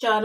4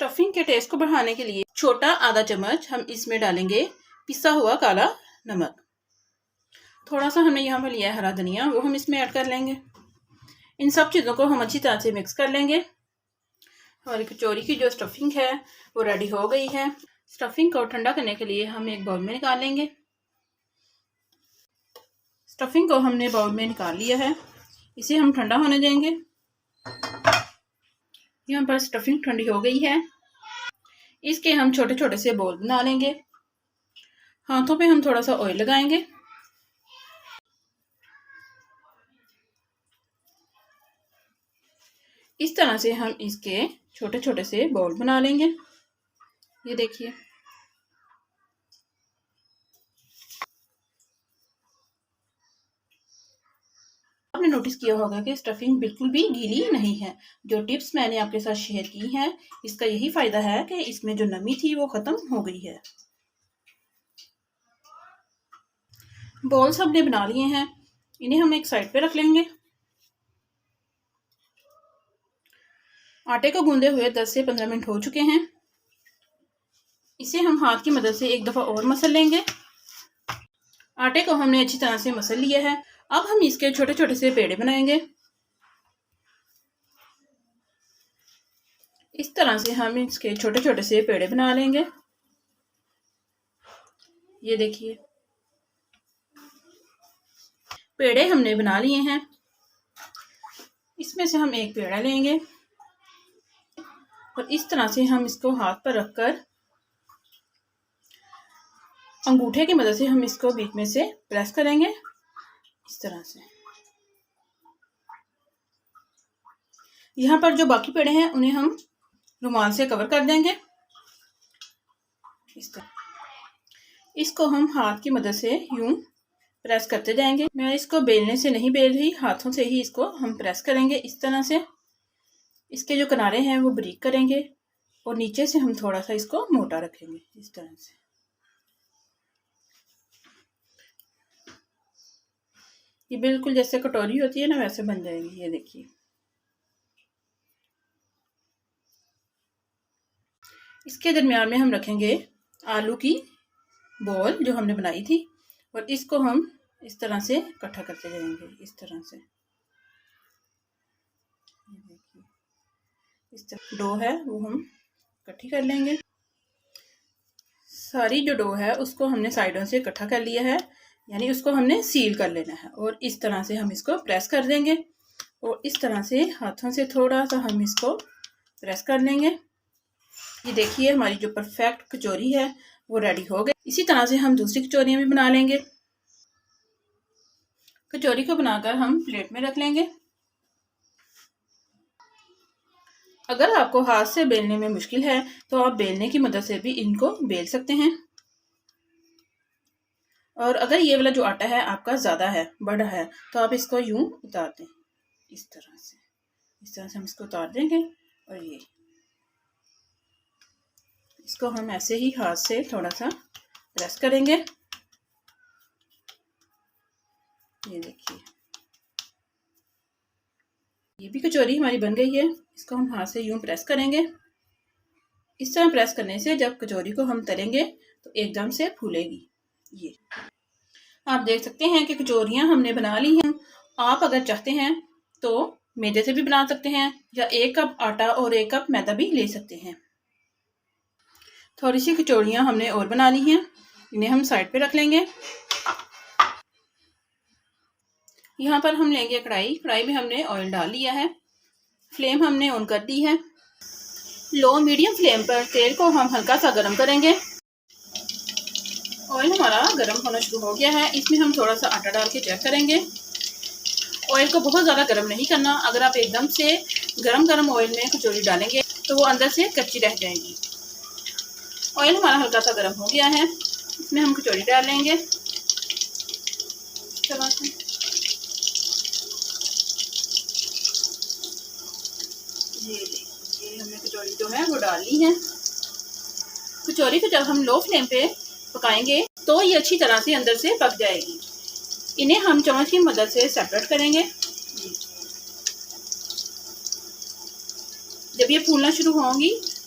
stuffing के test को बढ़ाने के लिए छोटा आधा चम्मच हम इसमें डालेंगे पिसा हुआ काला नमक। थोड़ा सा हमने यहाँ पर लिया है हरा धनिया, वो हम इसमें ऐड कर लेंगे। इन सब चीज़ों को हम अच्छी तरह से मिक्स कर लेंगे। हमारी कचौरी की जो स्टफिंग है वो रेडी हो गई है। स्टफिंग को ठंडा करने के लिए हम एक बाउल में निकाल लेंगे। स्टफिंग को हमने बाउल में निकाल लिया है, इसे हम ठंडा होने देंगे। यहाँ पर स्टफिंग ठंडी हो गई है। इसके हम छोटे छोटे से बॉल बना लेंगे। हाथों पे हम थोड़ा सा ऑयल लगाएंगे। इस तरह से हम इसके छोटे छोटे से बॉल बना लेंगे। ये देखिए, आपने नोटिस किया होगा कि स्टफिंग बिल्कुल भी गीली नहीं है। जो टिप्स मैंने आपके साथ शेयर की हैं, इसका यही फायदा है कि इसमें जो नमी थी वो खत्म हो गई है। बॉल्स हमने बना लिए हैं, इन्हें हम एक साइड पे रख लेंगे। आटे को गूंदे हुए 10 से 15 मिनट हो चुके हैं। इसे हम हाथ की मदद से एक दफ़ा और मसल लेंगे। आटे को हमने अच्छी तरह से मसल लिया है। अब हम इसके छोटे छोटे से पेड़े बनाएंगे। इस तरह से हम इसके छोटे छोटे से पेड़े बना लेंगे। ये देखिए, पेड़े हमने बना लिए हैं। इसमें से हम एक पेड़ा लेंगे और इस तरह से हम इसको हाथ पर रखकर अंगूठे की मदद से हम इसको बीच में से प्रेस करेंगे। इस तरह से यहाँ पर जो बाकी पेड़े हैं उन्हें हम रुमाल से कवर कर देंगे। इस तरह इसको हम हाथ की मदद से यूं प्रेस करते जाएंगे। मैं इसको बेलने से नहीं बेल रही, हाथों से ही इसको हम प्रेस करेंगे। इस तरह से इसके जो किनारे हैं वो बारीक करेंगे और नीचे से हम थोड़ा सा इसको मोटा रखेंगे। इस तरह से ये बिल्कुल जैसे कटोरी होती है ना, वैसे बन जाएगी। ये देखिए, इसके दरमियान में हम रखेंगे आलू की बॉल जो हमने बनाई थी और इसको हम इस तरह से इकट्ठा करते जाएंगे। इस तरह से ये देखिए, इस तरह डो है वो हम इकट्ठी कर लेंगे। सारी जो डो है उसको हमने साइडों से इकट्ठा कर लिया है, यानी उसको हमने सील कर लेना है। और इस तरह से हम इसको प्रेस कर देंगे और इस तरह से हाथों से थोड़ा सा हम इसको प्रेस कर लेंगे। ये देखिए, हमारी जो परफेक्ट कचौरी है वो रेडी हो गई। इसी तरह से हम दूसरी कचौरियाँ भी बना लेंगे। कचौरी को बनाकर हम प्लेट में रख लेंगे। अगर आपको हाथ से बेलने में मुश्किल है तो आप बेलने की मदद से भी इनको बेल सकते हैं। और अगर ये वाला जो आटा है आपका ज़्यादा है, बड़ा है, तो आप इसको यूं उतार दें। इस तरह से हम इसको उतार देंगे और ये इसको हम ऐसे ही हाथ से थोड़ा सा प्रेस करेंगे। ये देखिए, ये भी कचौरी हमारी बन गई है। इसको हम हाथ से यूं प्रेस करेंगे। इस तरह प्रेस करने से जब कचौरी को हम तलेंगे तो एकदम से फूलेगी। ये आप देख सकते हैं कि कचौरियाँ हमने बना ली हैं। आप अगर चाहते हैं तो मैदे से भी बना सकते हैं या 1 कप आटा और 1 कप मैदा भी ले सकते हैं। थोड़ी सी कचौरियाँ हमने और बना ली हैं, इन्हें हम साइड पे रख लेंगे। यहाँ पर हम लेंगे कढ़ाई में हमने ऑयल डाल लिया है। फ्लेम हमने ऑन कर दी है। लो मीडियम फ्लेम पर तेल को हम हल्का सा गर्म करेंगे। ऑयल हमारा गर्म होना शुरू हो गया है। इसमें हम थोड़ा सा आटा डाल के चेक करेंगे। ऑयल को बहुत ज़्यादा गर्म नहीं करना। अगर आप एकदम से गरम ऑयल में कचौरी डालेंगे तो वो अंदर से कच्ची रह जाएगी। ऑयल हमारा हल्का सा गर्म हो गया है। इसमें हम कचौरी डाल लेंगे। ये देखिए, हमने कचौरी जो है वो डाल ली है। कचौरी को जब हम लो फ्लेम पे पकाएंगे तो ये अच्छी तरह से अंदर से पक जाएगी। इन्हें हम चम्मच की मदद से सेपरेट करेंगे। जब ये फूलना शुरू होंगी